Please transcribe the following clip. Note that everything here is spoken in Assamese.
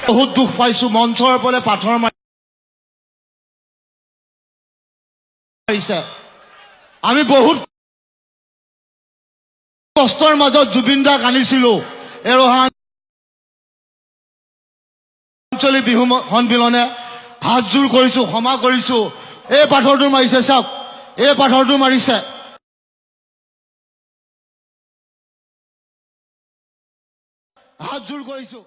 বহুত দুখ পাইছো মঞ্চৰ ওপৰলে পাথৰ মাৰিছে আমি বহুত কষ্টৰ মাজত জুবিন দাক আনিছিলো এৰোহা আঞ্চলিক বিহু সন্মিলনে হাতজোৰ কৰিছো ক্ষমা কৰিছো এই পাথৰটো মাৰিছে চাওক এই পাথৰটো মাৰিছে হাতজোৰ কৰিছো